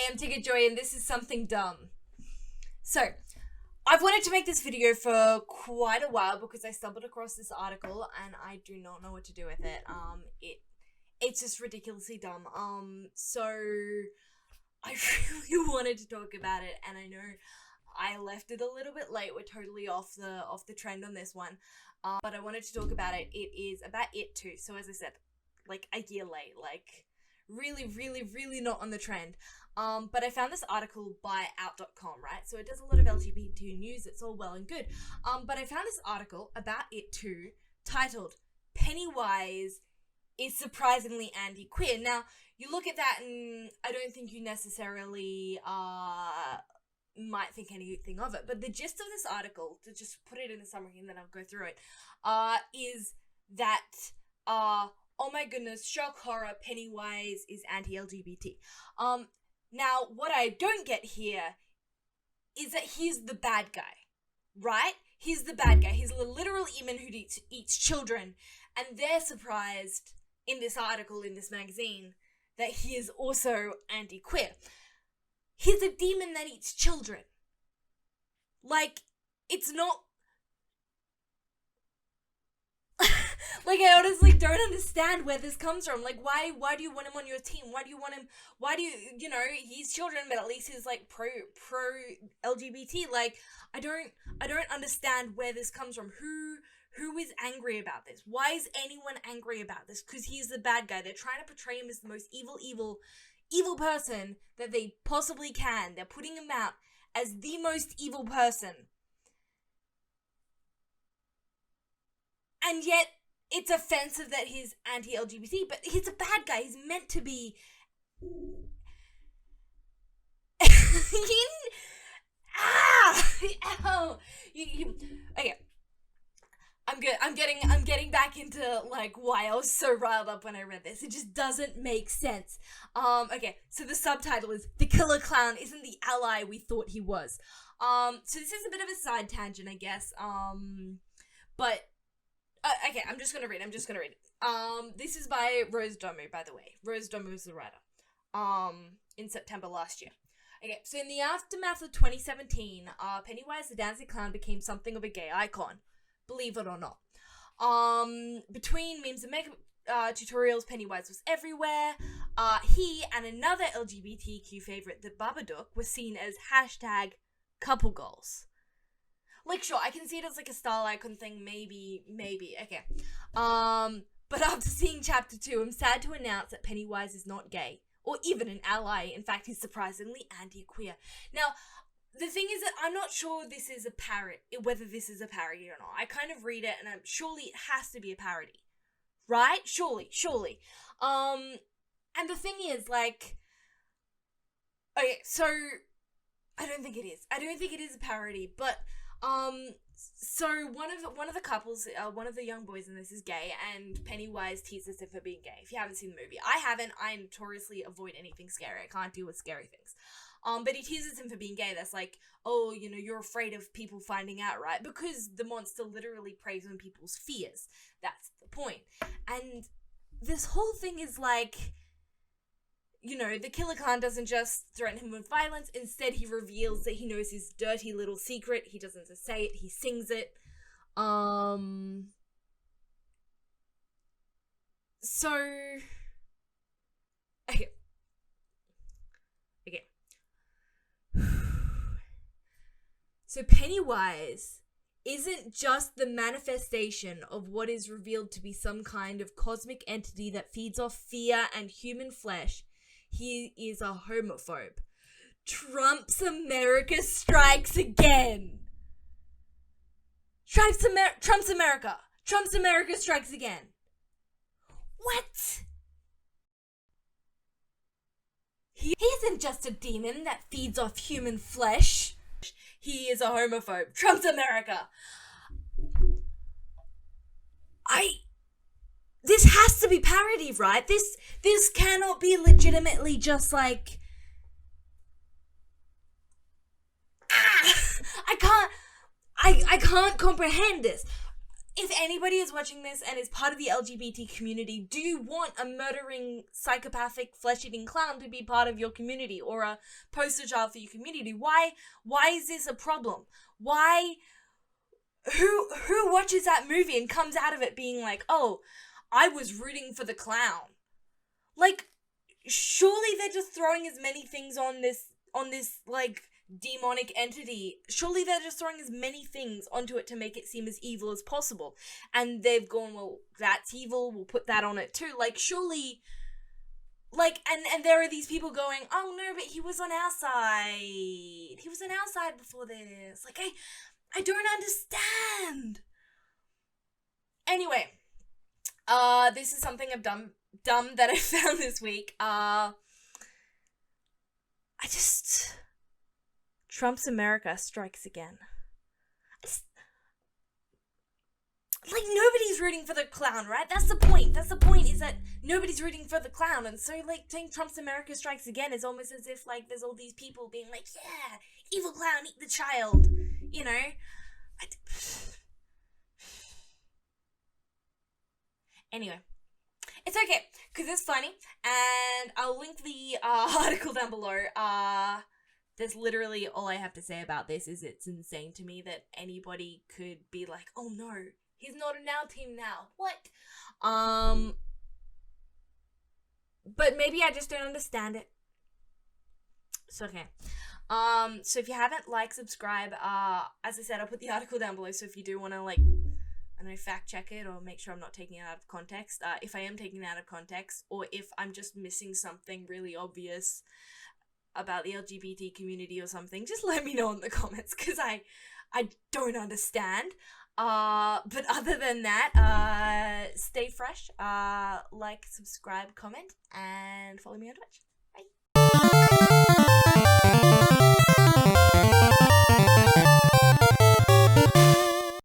I'm Tigger Joy, and this is something dumb. So, I've wanted to make this video for quite a while because I stumbled across this article and I do not know what to do with it. It's just ridiculously dumb. So I really wanted to talk about it, and I know I left it a little bit late. We're totally off the trend on this one. But I wanted to talk about it. It is about It Too. So as I said, like a year late, like really not on the trend. But I found this article by out.com, right? So it does a lot of LGBT news. It's all well and good. But I found this article about It Too titled Pennywise is surprisingly anti-queer. Now, you look at that and I don't think you necessarily might think anything of it. But the gist of this article, to just put it in a summary and then I'll go through it, is that oh my goodness, shock horror, Pennywise is anti-LGBT. Now, what I don't get here is that he's the bad guy, right? He's the bad guy. He's a literal demon who eats children, and they're surprised in this article, in this magazine, that he is also anti-queer. He's a demon that eats children. Like, it's not... Like, I honestly don't understand where this comes from. Like, why do you want him on your team? Why do you, you know, he's children, but at least he's, like, pro LGBT. Like, I don't understand where this comes from. Who is angry about this? Why is anyone angry about this? Because he's the bad guy. They're trying to portray him as the most evil person that they possibly can. They're putting him out as the most evil person. And yet, it's offensive that he's anti-LGBT, but he's a bad guy. He's meant to be... Ow! Okay. I'm getting back into, like, why I was so riled up when I read this. It just doesn't make sense. Okay, so the subtitle is, The Killer Clown Isn't the Ally We Thought He Was. So this is a bit of a side tangent, I guess. But... okay, I'm just gonna read it. This is by Rose Domu, by the way. Rose Domu is the writer. In September last year. Okay, so in the aftermath of 2017, Pennywise the Dancing Clown became something of a gay icon. Believe it or not. Between memes and makeup tutorials, Pennywise was everywhere. He and another LGBTQ favorite, the Babadook, were seen as hashtag couple goals. Like, sure, I can see it as, like, a style icon thing, maybe, okay. But after seeing Chapter 2, I'm sad to announce that Pennywise is not gay, or even an ally. In fact, he's surprisingly anti-queer. Now, the thing is that I'm not sure this is a whether this is a parody or not. I kind of read it, and surely it has to be a parody. Right? Surely. And the thing is, like... Okay, so... I don't think it is. I don't think it is a parody, but... So one of the couples, one of the young boys in this is gay, and Pennywise teases him for being gay. If you haven't seen the movie, I haven't. I notoriously avoid anything scary. I can't deal with scary things. But he teases him for being gay. That's like, oh, you know, you're afraid of people finding out, right? Because the monster literally preys on people's fears. That's the point. And this whole thing is like, you know, the killer clown doesn't just threaten him with violence. Instead, he reveals that he knows his dirty little secret. He doesn't just say it, he sings it. So... Okay. So Pennywise isn't just the manifestation of what is revealed to be some kind of cosmic entity that feeds off fear and human flesh. He is a homophobe. Trump's America strikes again. Trump's America. Trump's America strikes again. What? He isn't just a demon that feeds off human flesh. He is a homophobe. Trump's America. This has to be parody, right? This cannot be legitimately just like... I can't comprehend this. if anybody is watching this and is part of the LGBT community, do you want a murdering, psychopathic, flesh-eating clown to be part of your community or a poster child for your community? Why is this a problem? Why? Who watches that movie and comes out of it being like, oh, I was rooting for the clown? Like, surely they're just throwing as many things on this, like, demonic entity. Surely they're just throwing as many things onto it to make it seem as evil as possible. And they've gone, well, that's evil, we'll put that on it too. Like, surely, like, and there are these people going, oh no, but he was on our side. He was on our side before this. Like, I don't understand. Anyway, this is something I've dumb that I found this week. Trump's America strikes again. Like, nobody's rooting for the clown, right? That's the point. That's the point, is that nobody's rooting for the clown. And so, like, saying Trump's America strikes again is almost as if, like, there's all these people being like, yeah, evil clown, eat the child. You know? Anyway. It's okay, because it's funny, and I'll link the article down below. There's literally, all I have to say about this is it's insane to me that anybody could be like, oh no, he's not in our team now. What? But maybe I just don't understand it. It's okay. So if you haven't, like, subscribe. As I said, I'll put the article down below, so if you do want to, like, I don't know, fact check it or make sure I'm not taking it out of context. If I am taking it out of context, or if I'm just missing something really obvious about the LGBT community or something, just let me know in the comments, because I don't understand. But other than that, stay fresh, like, subscribe, comment, and follow me on Twitch. Bye.